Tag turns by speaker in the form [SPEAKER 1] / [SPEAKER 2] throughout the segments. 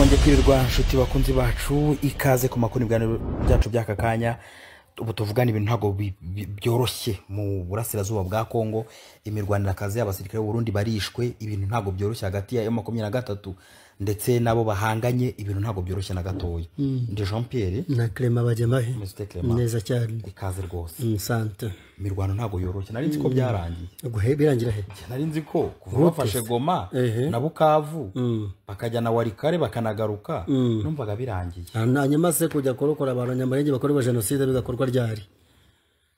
[SPEAKER 1] mwongeye kwirirwa nshuti bakunzi bacu ikaze ku makuru ibiganiro byacu by'aka kanya. Ubu tuvugana ibintu ntago byoroshye mu burasirazuba bwa Kongo. Imirwanirakazi y'abasirikare b'u Burundi barishwe, ibintu ntago byoroshye hagati ya M23 ndetse nabo bahanganye, ibintu ntago byoroshye na gatoya. Ndi Jean Pierre
[SPEAKER 2] na Clement Bajemahe neza cyane
[SPEAKER 1] ikaze rwose.
[SPEAKER 2] Sante
[SPEAKER 1] Imirwano ntago yoroshye, nari nzi ko byarangiye.
[SPEAKER 2] Birangira he?
[SPEAKER 1] Nari nzi ko kuva bafashe Goma na Bukavu bakajya na Warikare bakanagaruka, numvaga birangiye.
[SPEAKER 2] Hanyuma se kujya korokora abantu nyamurenge bakora genocide bigakorwa ryari?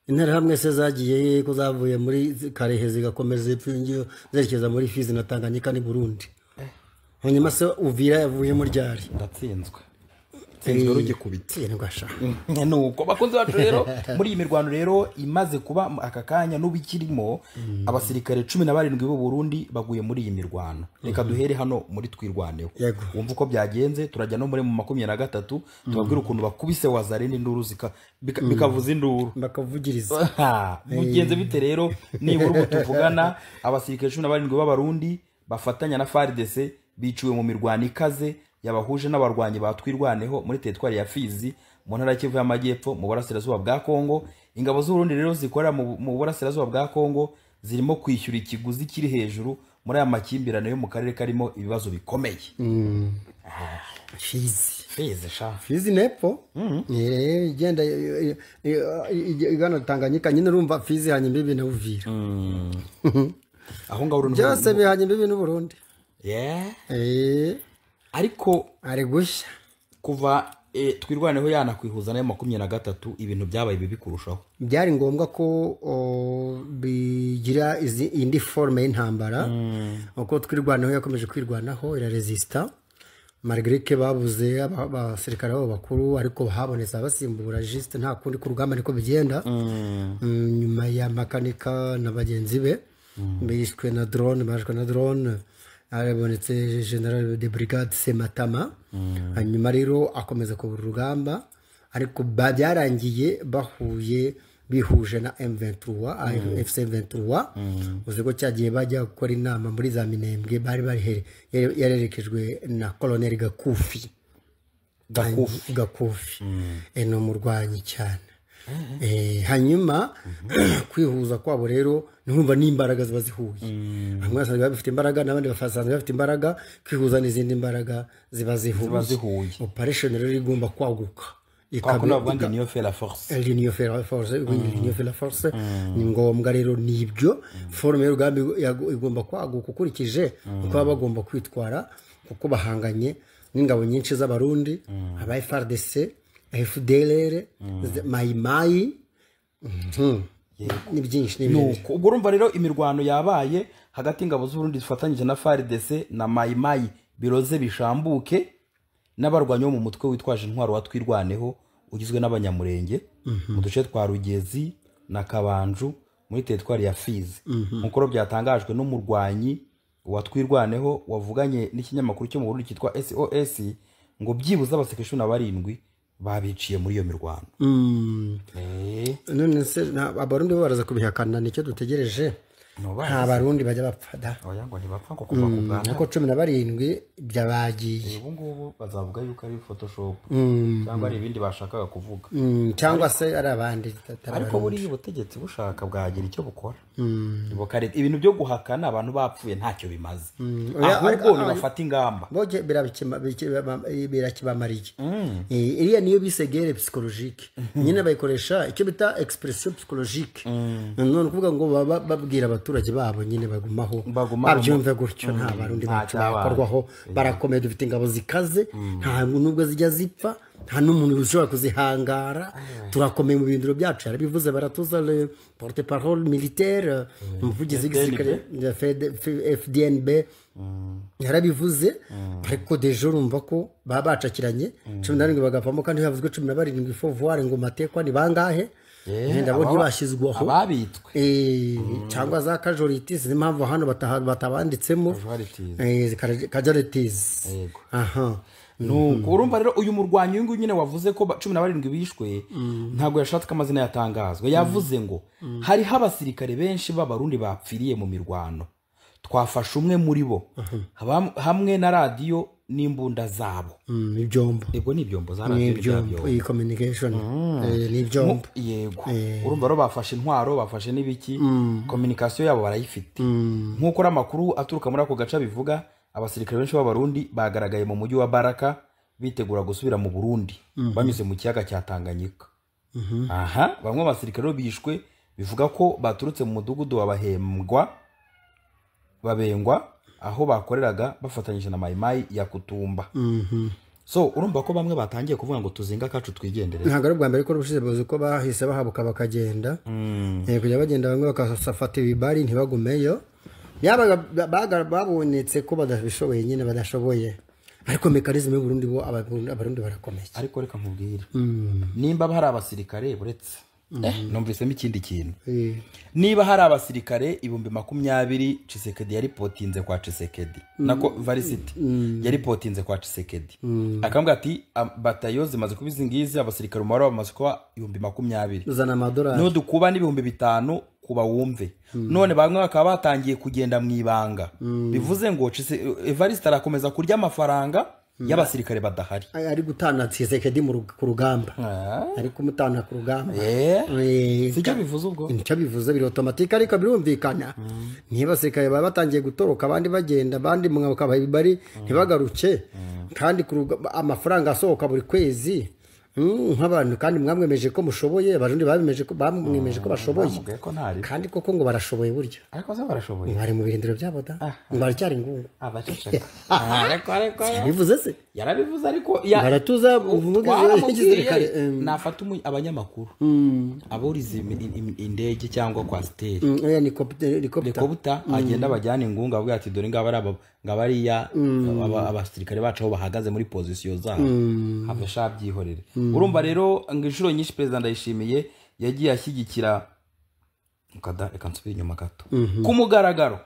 [SPEAKER 2] Intera hamwe se zagiye ko zavuye muri Karehe zigakomeza ipfingiyo zerekeza muri Fizi na Tanganyika ni Burundi. Hanyuma se Uvira yavuye mu ryari?
[SPEAKER 1] Ndatsinzwe. Tsinzwe ruge kubitse
[SPEAKER 2] ngasha.
[SPEAKER 1] Nuko bakunze bacu rero muri iyi mirwano rero imaze kuba aka kanya n'ubikirimo, abasirikare 17 b'u Burundi baguye muri iyi mirwano. Reka duhere hano muri Twirwaneho. Wumva uko byagenze, turajya no muri mu 23 tubabwira ukuntu bakubise Wazarene induru bikavuza induru
[SPEAKER 2] bakavugiriza.
[SPEAKER 1] Mugenze bite rero nibura ubu tuvugana abasirikare 17 b'Abarundi bafatanya na FARDC biciwe mu mirwano ikaze yabahuje n'abarwanyi batwirwaneho muri teritwari ya Fizi mu ntara Kivu y'Amajyepfo mu burasirazuba bwa Kongo. Ingabo z'u Burundi rero zikorera mu burasirazuba bwa Kongo zirimo kwishyura ikiguzi kiri hejuru muri aya makimbirane yo mu karere karimo ibibazo bikomeye.
[SPEAKER 2] Fizi nepo igenda igana Tanganyika nyine urumva Fizi hanyuma ibi na Uvira
[SPEAKER 1] aho ngaho uruntu
[SPEAKER 2] byose bihanyuma ibi n'u Burundi.
[SPEAKER 1] Ariko
[SPEAKER 2] ari gushya
[SPEAKER 1] kuva Twirwaneho yanakwihuza na 23 ibintu byabaye bibi kurushaho.
[SPEAKER 2] Byari ngombwa ko bigira indi forme y'intambara uko Twirwaneho yakomeje kwirwanaho iraresista malgré que babuze abasirikare babo bakuru, ariko habonetse abasimbura juste nta kundi ku rugamba niko bigenda. Nyuma ya makanika na bagenzi be bishwe na drone arabonetse General de Brigade Sematama. Hanyuma rero akomeza ku rugamba, ariko byarangiye bihuje na M23 FC 23 uziko cyagiye bajya gukora inama muri za Minembwe, bari yarerekejwe na Colonel Gakufi eno murwanyi cyane. Hanyuma kwihuza kwabo rero numva n'imbaraga ziba zihuye. Bamwe basanzwe bafite imbaraga n'abandi basanzwe bafite imbaraga, kwihuza n'izindi mbaraga ziba zihuye. Operation rero igomba kwaguka
[SPEAKER 1] ikabona bandi niyo fait la force.
[SPEAKER 2] Ni ngombwa rero nibyo forme y'urugamba igomba kwaguka ukurikije uko bagomba kwitwara, kuko bahanganye n'ingabo nyinshi z'Abarundi, aba FARDC, FDLR, Mayimayi, ni byinshi
[SPEAKER 1] nuko ubwo urumva rero imirwano yabaye hagati ingabo z'u Burundi zifatanyije na FARDC na Mayimayi biroze bishambuke n'abarwanyi mu mutwe witwaje intwaro wa Twirwaneho ugizwe n'abanyamurenge mu duce twa Rugezi na Kabanju muri teritwari ya Fizi. Nk'uko byatangajwe n'umurwanyi wa Twirwaneho wavuganye n'ikinyamakuru cyo mu Burundi cyitwa SOS ngo byibuze abasirikare 17 babiciye muri iyo mirwano.
[SPEAKER 2] None se Abarundi baraza kubihakana, nicyo dutegereje. Nta Barundi bajya bapfa da.
[SPEAKER 1] Oya ngo ntibapfa ko kuva ku Bwana.
[SPEAKER 2] Nako 17 byabagiye.
[SPEAKER 1] Ubu ngubu bazavuga yuko ari Photoshop cyangwa ari ibindi bashakaga kuvuga.
[SPEAKER 2] Cyangwa se ari abandi.
[SPEAKER 1] Ariko buri ubutegetsi bushaka bwagira icyo bukora. Ibokare ibintu byo guhakana abantu bapfuye ntacyo bimaze. Ahubwo ni bafata ingamba.
[SPEAKER 2] Boje birakibamariye. Iriya niyo bise guerre psychologique. Nyine bayikoresha icyo bita expression psychologique. None kuvuga ngo babwira abaturage babo nyine bagumaho babyumve gutyo, nta Barundi bacu bakorwaho, barakomeye, dufite ingabo zikaze, nta nubwo zijya zipfa, nta n'umuntu ushobora kuzihangara, turakomeye mu bindiro byacu. Yarabivuze baratuza le porte-parole militaire, umuvugizi w'igisirikare FDNB yarabivuze. Ariko dejo urumva ko babacakiranye 17 bagapamo, kandi havuzwe 17 il faut voir ngo matekwa ni bangahe. Ndabo ntibashyizwaho
[SPEAKER 1] ababitwe
[SPEAKER 2] cyangwa za casualties, impamvu hano batabanditsemo casualties.
[SPEAKER 1] Nuko urumva rero uyu murwanyi wingu nyine wavuze ko 17 bishwe ntago yashatse amazina yatangazwe. Yavuze ngo hari abasirikare benshi b'Abarundi bapfiriye mu mirwano, twafashe umwe muri bo hamwe na radio n'imbunda zabo.
[SPEAKER 2] ibyombo
[SPEAKER 1] Ego ni ibyombo
[SPEAKER 2] ni
[SPEAKER 1] zaravye
[SPEAKER 2] ibyombo iyi communication ni ibyombo
[SPEAKER 1] yego urumva ro bafashe intwaro bafashe n'ibiki communication yabo barayifite nkuko amakuru aturuka muri ako gace bivuga abasirikare benshi b'abarundi bagaragaye mu mujyi wa Baraka bitegura gusubira mu Burundi banyuze mu kiyaga cya Tanganyika. Aha bamwe abasirikare bishwe bivuga ko baturutse mu mudugudu babengwa aho bakoreraga bafatanyije na Mayimayi ya Kutumba. So urumva ko bamwe batangiye kuvuga ngo tuzinga kacu twigendere.
[SPEAKER 2] Ntago ari bwa mbere ko rushize boze ko bahise bahabuka bakagenda kujya bagenda bamwe bakasafata ibibari ntibagumeyo yabaga babonetse ko badashoboye nyine badashoboye ariko mekanisme y'Uburundi bo abarundi barakomeye.
[SPEAKER 1] Ariko reka nkubwire nimba hari abasirikare buretse numvisemo ikindi kintu niba hari abasirikare 2020 Tshisekedi yari potinze kwa Tshisekedi nako Varisiti yari potinze kwa Tshisekedi akambwa ati batayo zimaze kubizingiza abasirikare umubare bamaze kwa 2020
[SPEAKER 2] uzana amadolari
[SPEAKER 1] no dukuba ni 5,000 kuba wumve none bamwe bakaba batangiye kugenda mwibanga bivuze ngo Evariste arakomeza kurya amafaranga y'abasirikare badahari
[SPEAKER 2] ari gutana Tshisekedi ku rugamba ari kumutana ku rugamba
[SPEAKER 1] sicyo bivuze ubwo
[SPEAKER 2] nicyo bivuze biri automatique ariko birumvikana niba abasirikare baba batangiye gutoroka abandi bagenda abandi mwaka bari ntibagaruke kandi amafaranga asohoka buri kwezi nk'abantu kandi mwamwemeje ko mushoboye abarundi bamwemeje ko bashoboye kandi koko ngo barashoboye buryo
[SPEAKER 1] ariko se barashoboye
[SPEAKER 2] bari mu birindiro byabo da ngo baracyari ngungu
[SPEAKER 1] abaceceka ariko
[SPEAKER 2] bivuze se
[SPEAKER 1] yarabivuze ariko
[SPEAKER 2] baratuza umugisirikare
[SPEAKER 1] nafata abanyamakuru aburiza indege cyangwa kwa steri helicopter agenda bajyana ingunga avuga ati dore ngabariya abasirikare bacu aho bahagaze muri position zabo habasha byihorere. Urumva rero ngishuro nyinshi president Ndayishimiye yagiye ashyigikira reka nsubire inyuma gato ku mugaragaro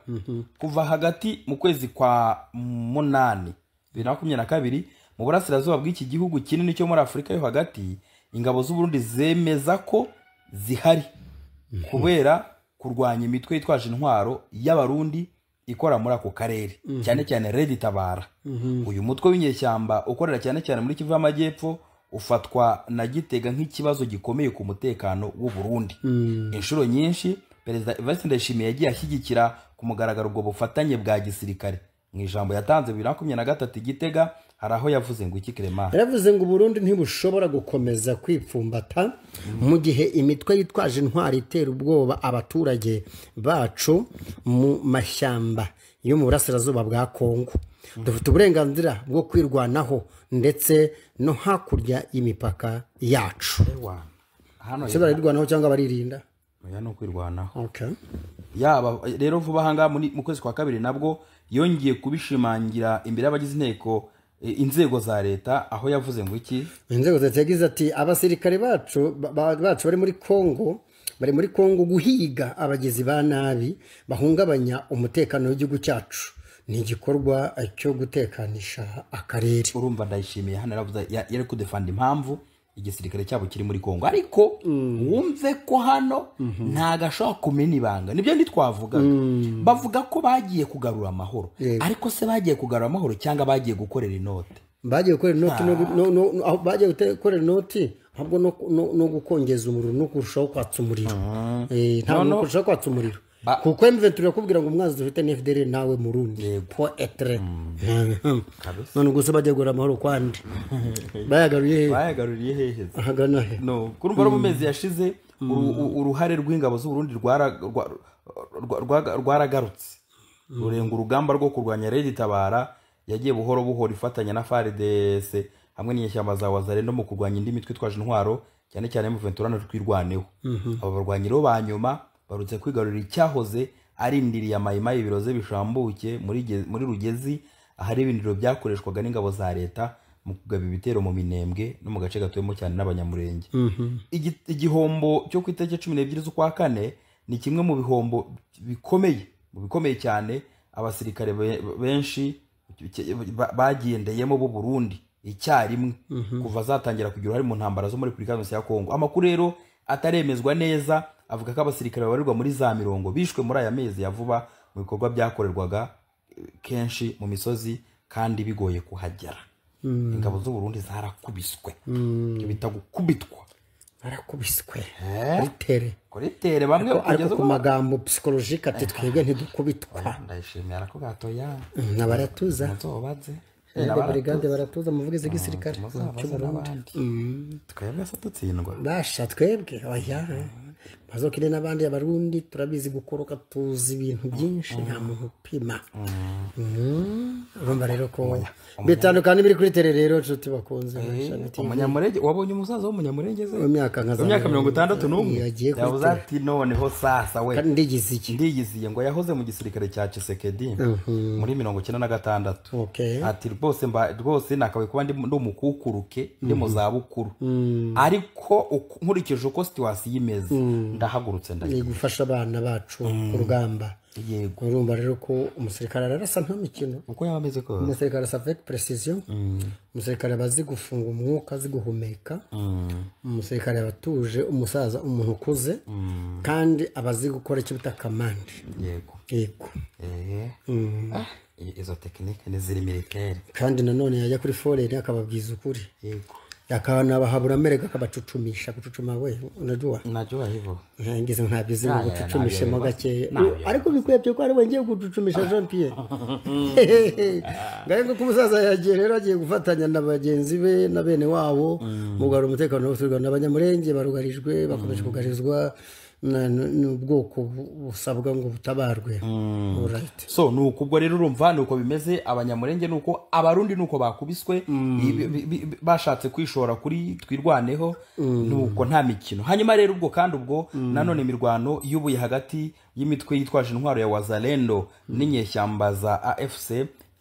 [SPEAKER 1] kuva hagati mu kwezi kwa 8 2022 mu burasirazuba bw'iki gihugu kinini cyo muri Afrika yo hagati ingabo z'u Burundi zemeza ko zihari kubera kurwanya imitwe yitwaje intwaro y'abarundi ikora muri ako karere cyane cyane Red Tabara. Uyu mutwe w'inyeshyamba ukorera cyane cyane muri Kivu y'Amajyepfo ufatwa na Gitega nk'ikibazo gikomeye ku mutekano w'u Burundi. Inshuro nyinshi Perezida Evariste Ndayishimiye yagiye ashyigikira ku mugaragaro ubwo bufatanye bwa gisirikare. Mu ijambo yatanze 2023 Gitega hari aho yavuze ngo iki Clement
[SPEAKER 2] yaravuze ngo Burundi ntibushobora gukomeza kwipfumbata mu gihe imitwe yitwaje intwari itera ubwoba abaturage bacu mu mashyamba yo mu burasirazuba bwa Kongo. Dufite uburenganzira bwo kwirwanaho ndetse no hakurya y'imipaka yacu.
[SPEAKER 1] Hano
[SPEAKER 2] se barirwanaho cyangwa baririnda
[SPEAKER 1] oya no kwirwanaho.
[SPEAKER 2] Okay.
[SPEAKER 1] Yaba rero vuba hanga mu kwezi kwa kabiri nabwo yongeye kubishimangira imbere y'abagize inteko inzego za leta aho yavuze ngo iki
[SPEAKER 2] inzego za yagize ati abasirikare bacu bari muri Kongo guhiga abagezi ba nabi bahungabanya umutekano w'igihugu cyacu ni igikorwa cyo gutekanisha akarere.
[SPEAKER 1] Urumva Ndayishimiye hano yaravuze yari kudefanda impamvu igisirikare cyabo kiri muri Kongo ariko wumve ko hano nta gashaka kumena ibanga nibyo nditwavuga bavuga ko bagiye kugarura amahoro ariko se bagiye kugarura amahoro cyangwa bagiye gukorera inote
[SPEAKER 2] bagiye gukorera inote no bagiye gukorera inote ahubwo no gukongeza umuriro no kurushaho kwatsa umuriro nta kurushaho kwatsa umuriro kuko M23 yakubwira ngo umwanzi dufite NFDR nawe murundi po etre none gusa bagiye gura amahoro kwandi
[SPEAKER 1] bayagaruye hehe
[SPEAKER 2] ahagana he
[SPEAKER 1] no kurumva ro mu mezi yashize uruhare rw'ingabo z'u Burundi rwaragarutse rurenga urugamba rwo kurwanya Red Tabara yagiye buhoro ifatanya na FARDC hamwe n'inyeshyamba za Wazalendo mu kurwanya indi mitwe twaje intwaro cyane cyane M23 no twirwaneho. Abo barwanyi ro banyuma barutse kwigarurira icyahoze ari indiri ya Mayimayi biroze bishambuke muri Rugezi ahari ibindiro byakoreshwaga n'ingabo za leta mu kugaba ibitero mu Minembwe no mu gace gatuyemo cyane n'abanyamurenge. Igihombo cyo ku itariki 12 z'ukwa kane ni kimwe mu bihombo bikomeye cyane abasirikare benshi bagendeyemo bo Burundi icyarimwe kuva zatangira kugira hari mu ntambara zo muri Republika ya Kongo. Amakuru rero ataremezwa neza avuga ko abasirikare babarirwa muri za 100 bishwe muri aya mezi ya vuba mu bikorwa byakorerwaga kenshi mu misozi kandi bigoye kuhagera. Ingabo z'u Burundi zarakubiswe, ibyo bita gukubitwa,
[SPEAKER 2] barakubiswe
[SPEAKER 1] kuri tere bamwe
[SPEAKER 2] kugeza ku magambo psychologique ati twebwe ntidukubitwa.
[SPEAKER 1] Ndayishimira ko gatoya
[SPEAKER 2] nabaratuza
[SPEAKER 1] muzobaze
[SPEAKER 2] brigade baratuza muvugize gisirikare
[SPEAKER 1] twebwe se tutsindwa
[SPEAKER 2] basha twebwe oya bazokine n'abandi abarundi turabizi gukoroka tuzi ibintu byinshi nta muntu upima. Urumva rero ko bitandukanye biri kuri tere rero nshuti bakunze
[SPEAKER 1] umunyamurenge wabonye umusaza w'umunyamurenge ze
[SPEAKER 2] imyaka
[SPEAKER 1] 61 yavuze ati noneho sasa we
[SPEAKER 2] ndigiziye
[SPEAKER 1] ngo yahoze mu gisirikare cya Tshisekedi muri 1996 ati rwose nakawe kuba ndi umukukuruke ndi mu zabukuru ariko nkurikije uko situation yimeze ndahagurutse ndagiye
[SPEAKER 2] gufasha abana bacu ku rugamba.
[SPEAKER 1] Yego
[SPEAKER 2] urumva rero ko umusirikare ararasa nta mikino
[SPEAKER 1] uko yabameze ko
[SPEAKER 2] umusirikare asa avec precision umusirikare abazi gufunga umwuka azi guhumeka umusirikare abatuje umusaza umuntu ukuze kandi abazi gukora icyo bita command. Yego
[SPEAKER 1] izo tekinike ni ziri militaire
[SPEAKER 2] kandi nanone yajya kuri forere akababwiza ukuri.
[SPEAKER 1] Yego
[SPEAKER 2] yakana bahabura Amerika akabacucumisha gucucuma we unajua
[SPEAKER 1] hivyo
[SPEAKER 2] ngize ntabyize ngo gucucumishe mo gake ariko bikwebye ko ari we ngiye gucucumisha Jean Pierre ngaye ngo kumusaza yagiye rero agiye gufatanya na bagenzi be na bene wabo mugaro umutekano w'u n'abanyamurenge barugarijwe bakomeje kugarizwa n'ubwoko busabwa ngo butabarwe.
[SPEAKER 1] So nuko ubwo rero urumva nuko bimeze abanyamurenge nuko abarundi nuko bakubiswe bashatse kwishora kuri twirwaneho nuko nta mikino. Hanyuma rero ubwo kandi ubwo nanone imirwano yubuye hagati y'imitwe yitwaje intwaro ya Wazalendo n'inyeshyamba za AFC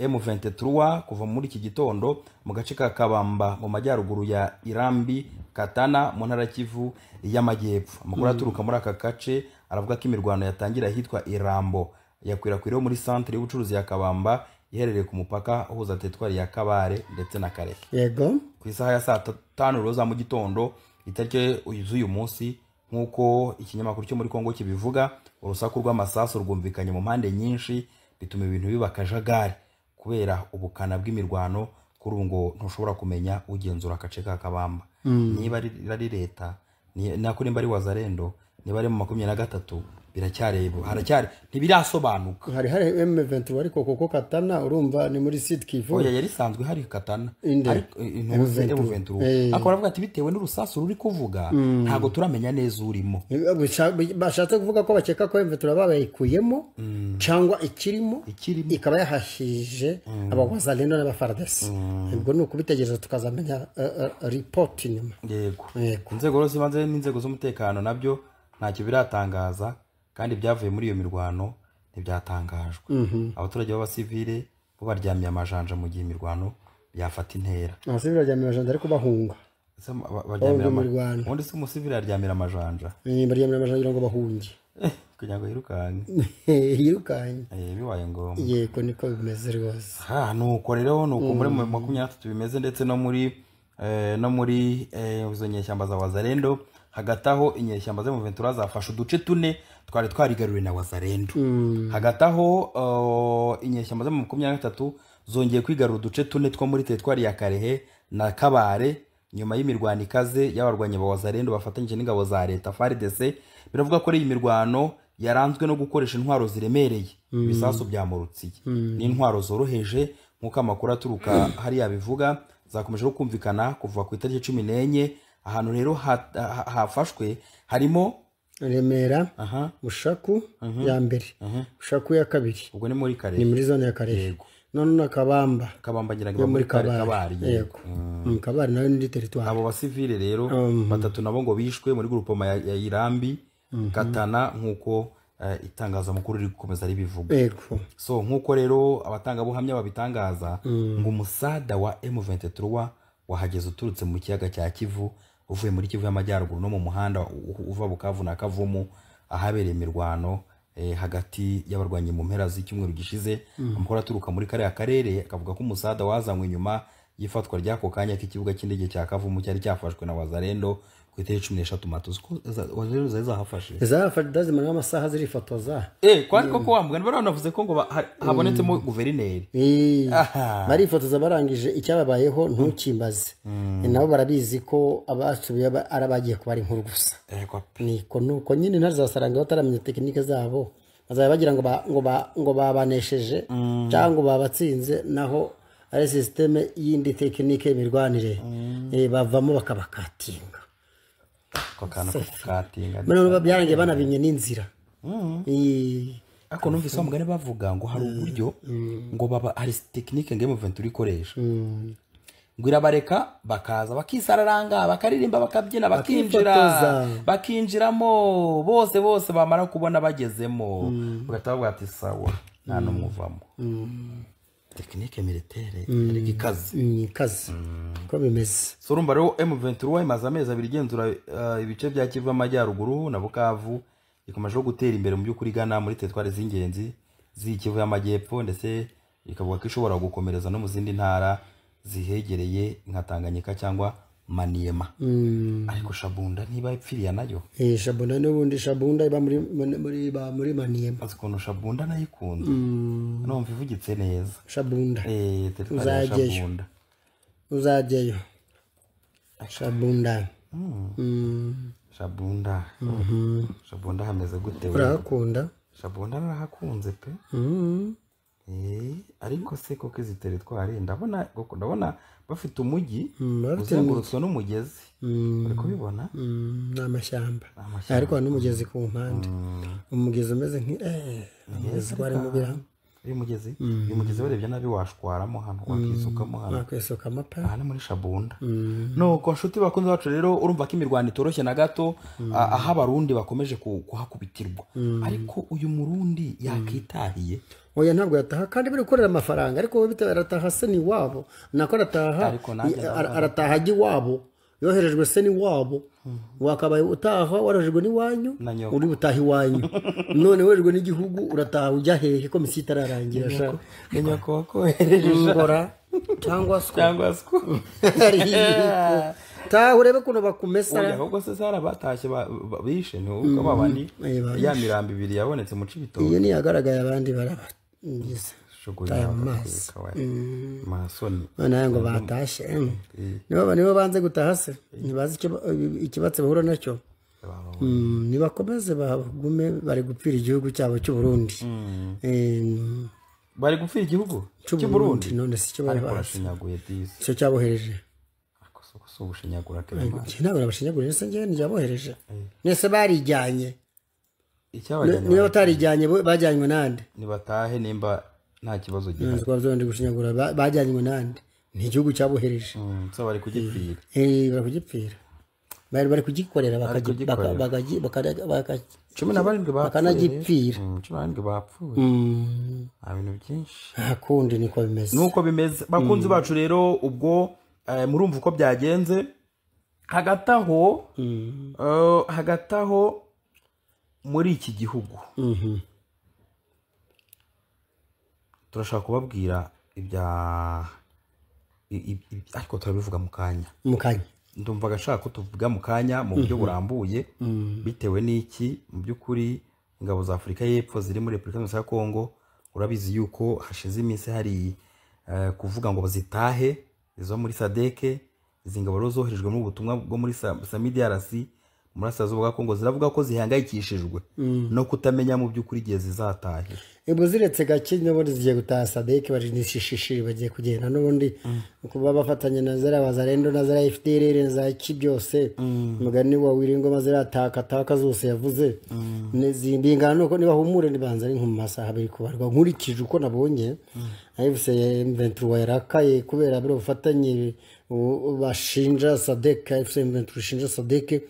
[SPEAKER 1] M23 kuva muri iki gitondo mu gace ka Kabamba mu majyaruguru ya Irambi Katana mu ntara Kivu y'Amajyepfo. Amakuru aturuka muri aka gace aravuga ko imirwano yatangira hitwa Irambo yakwirakwiriye muri centre y'ubucuruzi ya Kabamba iherereye ku mupaka uhuza teritwari ya Kabare ndetse na Kareke.
[SPEAKER 2] Yego
[SPEAKER 1] ku isaha ya saa 5 za mu gitondo itariki uyu munsi nkuko ikinyamakuru cyo muri Kongo kibivuga urusaku rw'amasasu rwumvikanye mu mpande nyinshi bituma ibintu biba kajagari kubera ubukana bw'imirwano kuri ngo ntushobora kumenya ugenzura akace ka Kabamba niba ari leta nako nimba ari Wazalendo niba ari mu 23 biracyarebo haracyari ntibirasobanuka
[SPEAKER 2] hari M23 ariko koko Katana urumva ni muri Sud Kivu
[SPEAKER 1] oya yari sanzwe hari Katana ariko M23 akora avuga ati bitewe n'urusasu ruri kuvuga ntago turamenya neza urimo
[SPEAKER 2] bashatse kuvuga ko bakeka ko M23 babayikuyemo cyangwa ikirimo ikaba yahashije abawazalendo n'abafardes ubwo nuko bitegereje tukazamenya report nyuma.
[SPEAKER 1] Yego inzego zibanze n'inzego z'umutekano nabyo ntacyo biratangaza kandi byavuye muri iyo mirwano ntibyatangajwe. Abaturage b'abasivile bo baryamiye amajanja mu gihe imirwano yafata intera.
[SPEAKER 2] Abasivile baryamiye amajanja ariko bahunga
[SPEAKER 1] ubundi se umusivile aryamira amajanja
[SPEAKER 2] baryamira amajanja ngo bahunge
[SPEAKER 1] kugira ngo
[SPEAKER 2] yirukanye
[SPEAKER 1] bibaye ngombwa.
[SPEAKER 2] Yego niko bimeze rwose.
[SPEAKER 1] Nuko rero nuko muri 23 bimeze ndetse no muri izo nyeshyamba za Wazalendo hagataho inyeshyamba ze mu Ventura zafashe uduce tune twari twarigaruriwe na Wazalendo. Hagataho inyeshyamba ze mu 23 zongeye kwigarura uduce tune two muri teritwari ya Karehe na Kabare nyuma y'imirwano ikaze y'abarwanya ba Wazalendo bafatanyije n'ingabo za leta FARDC. Biravuga ko iyi mirwano yaranzwe no gukoresha intwaro ziremereye bisasu byamurutsiye n'intwaro zoroheje nkuko amakuru aturuka hari yabivuga zakomeje kumvikana kuva ku itariki 14 ahantu rero hafashwe harimo
[SPEAKER 2] Remera Mushaku ya mbere Mushaku ya kabiri
[SPEAKER 1] ubwo ni muri Karehe
[SPEAKER 2] ni muri zone ya Karehe none na Kabamba
[SPEAKER 1] ngira ngo muri Kabari.
[SPEAKER 2] Yego Kabari nayo ni territoire.
[SPEAKER 1] Abo basivile rero batatu nabo ngo bishwe muri groupement ya Irambi Katana nkuko itangazamakuru riri gukomeza ribivuga. So nkuko rero abatanga buhamya babitangaza ngo umusada wa M23 wahageze uturutse mu kiyaga cya Kivu uvuye muri Kivu y'Amajyaruguru no mu muhanda uva Bukavu na Kavumu ahabereye imirwano hagati y'abarwanyi mu mpera z'icyumweru gishize. Amakuru aturuka muri kare akarere akavuga ko umusada wazanywe nyuma y'ifatwa ry'ako kanya k'ikibuga cy'indege cya Kavumu cyari cyafashwe na Wazalendo ku itariki 13 Mata. Wazalendo zari zahafashe
[SPEAKER 2] dazimara amasaha zirifotoza
[SPEAKER 1] kwari koko wambwa bari banavuze ko ngo habonetsemo guverineri
[SPEAKER 2] barifotoza barangije icyababayeho ntukimbaze nabo barabizi ko abasubiye arabagiye kuba ari inkuru gusa niko nuko nyine ntazasaranga bataramenya tekinike zabo bazaba bagira ngo babanesheje cyangwa babatsinze naho ari systeme yindi tekinike imirwanire bavamo bakabakatinga
[SPEAKER 1] kokana kukatinga
[SPEAKER 2] none byarangiye banabimye n'inzira
[SPEAKER 1] ako numvise amugane bavuga ngo hari uburyo ngo baba hari tekinike ngeme Ventura ikoresha ngo irabareka bakaza bakisararanga bakaririmba bakabyina bakinjiramo bose bamara kubona bagezemo ugatavuga ati sawa nta numuvamo tekinike militaire ariko ikaze
[SPEAKER 2] ko bimeze
[SPEAKER 1] so urumva rero M23 imaze amezi abiri igenzura ibice bya Kivu y'Amajyaruguru na Bukavu ikomeje gutera imbere mu by'ukuri gana muri teritwari z'ingenzi z'ikivu y'Amajyepfo ndetse ikavuga ko ishobora gukomereza no mu zindi ntara zihegereye nka Tanganyika cyangwa Maniema ariko Shabunda ntiba ipfiriya nayo
[SPEAKER 2] Shabunda n'ubundi Shabunda iba muri Maniema
[SPEAKER 1] azikono Shabunda nayikunda numva ivugitse neza
[SPEAKER 2] Shabunda uzajyeyo Shabunda
[SPEAKER 1] Shabunda hameze gute
[SPEAKER 2] urahakunda
[SPEAKER 1] Shabunda narahakunze pe ariko se koko izi teritwari ndabona bafite umujyi uzengurutswe n'umugezi uri kubibona
[SPEAKER 2] n'amashyamba ariko n'umugezi ku mpande umugezi umeze umugezi wari mu biramo
[SPEAKER 1] uyu mugezi barebye nabi washwaramo hano
[SPEAKER 2] wakisukamo pe
[SPEAKER 1] hano muri Shabunda nuko nshuti bakunze bacu rero urumva ko imirwano itoroshye na gato aho abarundi bakomeje kuhakubitirwa ariko uyu murundi yakitahiye
[SPEAKER 2] oya ntabwo yataha kandi biri gukorera amafaranga ariko we arataha se ni wabo nako arataha ajya iwabo yoherejwe se ni wabo wakabaye utaha warajwe n'iwanyu uri butaha iwanyu none werejwe n'igihugu urataha ujya hehe ko misi itararangira sha
[SPEAKER 1] nyako wakohereje
[SPEAKER 2] ngora cyangwa sko ta urebe kuno bakumesa
[SPEAKER 1] ahubwo se sara batashye bishe ni ubwo babandi ya mirambi ibiri yabonetse mu Cibito
[SPEAKER 2] iyo ni yagaragaye abandi barabagize
[SPEAKER 1] masoni
[SPEAKER 2] bana ngo batashye nibo banze gutaha se ntibazi ikibatse bahura nacyo nibakomeze bagume bari gupfira igihugu cyabo cy'u Burundi
[SPEAKER 1] bari gupfira igihugu cy'u Burundi
[SPEAKER 2] none si cyo bari
[SPEAKER 1] barashinyaguye disi
[SPEAKER 2] cyo cyabohereje
[SPEAKER 1] so ubushinyagura kema
[SPEAKER 2] ntabwo abashinyagura nese ngiye ntiyabohereje nese barijyanye niba batarijyanye bajyanywe nande
[SPEAKER 1] nibatahe nimba nta kibazo gihari
[SPEAKER 2] twabyo ndi gushinyagura bajyanywe nande ni igihugu cyabohereje
[SPEAKER 1] so bari kugipfira
[SPEAKER 2] bari kugipfira bari kugikorera bakanagipfira
[SPEAKER 1] 17 bapfuye ibintu byinshi
[SPEAKER 2] akundi niko bimeze
[SPEAKER 1] nuko bimeze bakunzi bacu rero ubwo murumva uko byagenze hagataho muri iki gihugu turashaka kubabwira ariko turabivuga mu kanya ndumva gashaka ko tuvuga mu kanya mu buryo burambuye bitewe n'iki mu by'ukuri ingabo za Afurika y'Epfo ziri muri Repubulika ya Kongo urabizi yuko hashize iminsi hari kuvuga ngo bazitahe izo muri Sadeke izi ngabo zoherejwe mu butumwa bwo muri DRC muri Asazo bwa Kongo ziravuga ko zihangayikishijwe no kutamenya mu by'ukuri gihe zizatahe
[SPEAKER 2] ebo ziretse gake n'ubundi zigiye gutaha Sadeke bari nishishishi bagiye kugenda n'ubundi kuba bafatanya na zara Wazalendo na zara FDLR za byose mugani wa wiringo mazirataka zose yavuze nezimbingana nuko niba humure nibanza ari nko mu masaha bari kubarwa nkurikije uko nabonye AFC M23 yarakaye kubera biro bufatanye bashinja Sadeke AFC M23 shinja Sadeke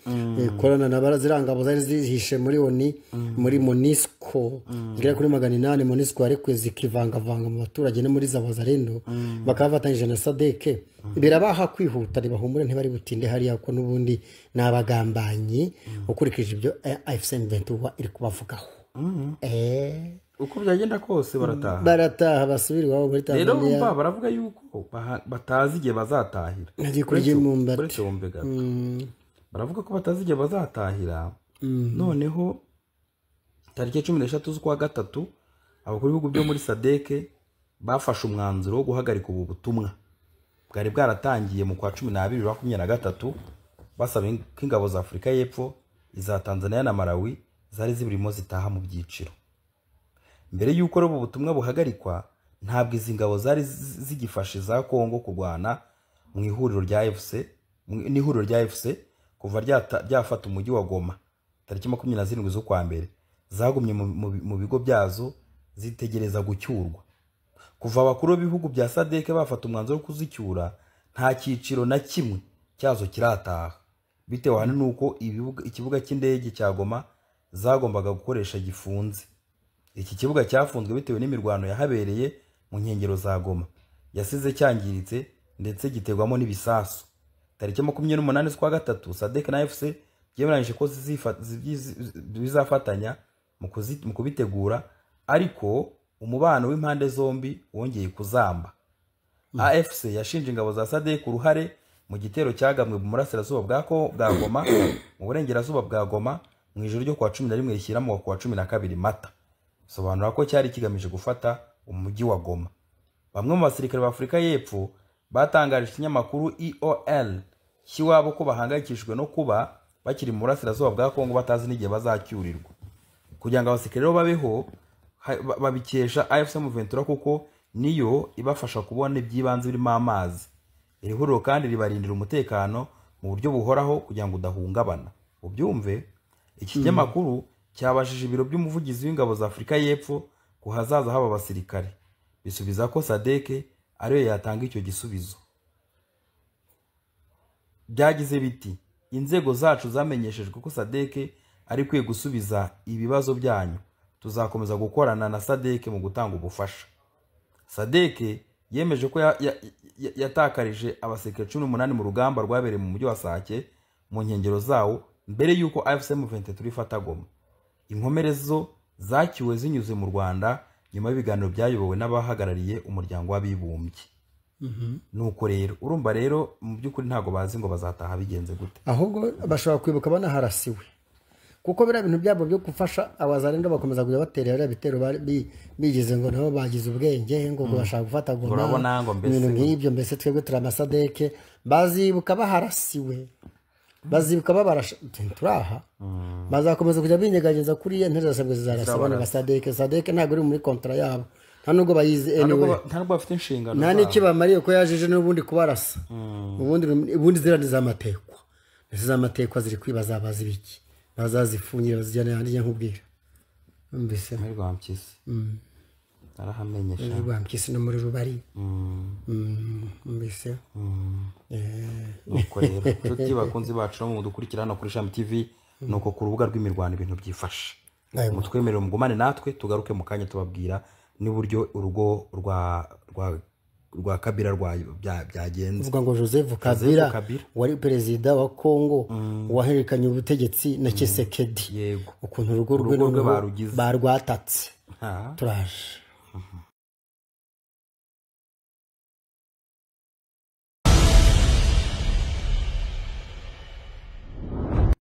[SPEAKER 2] korana na barazirangabo zari zihishe muri ONU muri MONUSCO ngira kuri 800 MONUSCO ariko zikivangavanga mu baturage no muri Wazalendo bakafatanyije na Sadeke birabaha kwihuta bahumure ntibari butinde hari yako nubundi nabagambanyi ukurikije ibyo AFC M23 iri kubavugaho
[SPEAKER 1] uko byagenda kose
[SPEAKER 2] barataha basubira iwabo muri
[SPEAKER 1] rero
[SPEAKER 2] Tanzania
[SPEAKER 1] bumva baravuga yuko batazi igihe bazatahira
[SPEAKER 2] Ngiye kurya imyumbati.
[SPEAKER 1] uretse wumve gato baravuga ko batazi igihe bazatahira noneho tariki 13 z'ukwa gatatu abakuru b'ibihugu byo muri sadeke bafashe umwanzuro wo guhagarika ubu butumwa bwari bwaratangiye mu kwa 12/2023 basaba ko ingabo za Afurika y'Epfo, iza Tanzania na Malawi zari zibirimo zitaha mu byiciro. Mbere y'uko rero ubutumwa buhagarikwa, ntabwo izi ngabo zari zigifashe za Kongo kurwana mu ihuriro rya FC kuva ryafata umujyi wa Goma tariki 27 z'ukwa mbere. Zagumye mu bigo byazo zitegereza gucyurwa. Kuva abakuru b'ibihugu bya SADC bafata umwanzuro wo kuzicyura, nta cyiciro na kimwe cyazo kirataha, bitewe hano nuko ikibuga cy'indege cya Goma zagombaga gukoresha gifunze. Iki kibuga cyafunzwe bitewe n'imirwano yahabereye mu nkengero za Goma, yasize cyangiritse ndetse gitegwamo n'ibisasu. Tariki 28 z'ukwa gatatu SADC na FC byemeranyije ko bizafatanya mu kubitegura, ariko umubano w'impande zombi wongeye kuzamba. AFC yashinje ingabo za SADC uruhare mu gitero cyagamwe mu burasirazuba bwa Goma, mu burengerazuba bwa Goma mu ijoro ryo kwa 11 rishyira mu kwa 12 Mata. Sobanura ko cyari kigamije gufata umujyi wa Goma. Bamwe mu basirikare ba Afurika y'Epfo batangarije ikinyamakuru EOL kiwabo ko bahangayikishijwe no kuba bakiri mu burasirazuba bwa Kongo batazi n'igihe bazacyurirwa. Kugira ngo abasirikare babeho babikesha AFC M23 kuko niyo ibafasha kubona ibyibanze birimo amazi. Iri huriro kandi ribarindira umutekano mu buryo buhoraho kugira ngo udahungabana. Ubyumve, iki kinyamakuru cyabajije ibiro by'umuvugizi w'ingabo za Afurika y'Epfo ku hazaza haba abasirikare, bisubiza ko SADC ariyo yatanga icyo gisubizo. Byagize biti, inzego zacu zamenyeshejwe ko SADC ari kwiye gusubiza ibibazo byanyu. Tuzakomeza gukorana na SADC mu gutanga ubufasha. SADC yemeje ko yatakarije abasirikare 18 mu rugamba rwabereye mu mujyi wa Sake mu nkengero zawo mbere y'uko AFC M23 ifata Goma. Inkomerezo zakiwe zinyuze mu Rwanda nyuma y'ibiganiro byayobowe n'abahagarariye umuryango w'abibumbye. Nuko rero urumva rero mu by'ukuri ntago bazi ngo bazataha bigenze gute,
[SPEAKER 2] ahubwo bashobora kwibuka banaharasiwe, kuko bira bintu byabo byo gufasha abazarendo bakomeza kujya baterera bitero bigize ngo nabo bagize ubwenge ngo bashaka gufata Goma.
[SPEAKER 1] Urabona ngo mbese
[SPEAKER 2] ibintu nk'ibyo, mbese twebwe turamasadeke bazibuka baharasiwe, bazibuka turaha bazakomeza kujya binyegageza kuri ye ntera zasabwe zizarasaba na SADC. SADC ntabwo iri muri kontra yabo, nta nubwo bayizi anyway,
[SPEAKER 1] nta nubwo bafite inshingano,
[SPEAKER 2] nta n'iki bamariye ko yajeje n'ubundi kubarasa. ubundi zirandi z'amatekwa, ndetse z'amatekwa ziri kwibaza bazi biki bazazifungira bazijyana yandi nkubwira. Mbese
[SPEAKER 1] muri Rwampyisi arahamenyesha
[SPEAKER 2] Rwampyisi no muri Rubari. Mbese
[SPEAKER 1] nuko rero tuti bakunzi bacu no mu dukurikirana kuri Shami TV, nuko ku rubuga rw'imirwano ibintu byifashe. Mutwemerere mugumane natwe tugaruke mu kanya tubabwira n'uburyo urugo rwa Kabila byagenze.
[SPEAKER 2] Uvuga ngo Joseph Kabila wari perezida wa Kongo waherekanye ubutegetsi na Tshisekedi,
[SPEAKER 1] yego,
[SPEAKER 2] ukuntu urugo rwe barwatatse. Turaje.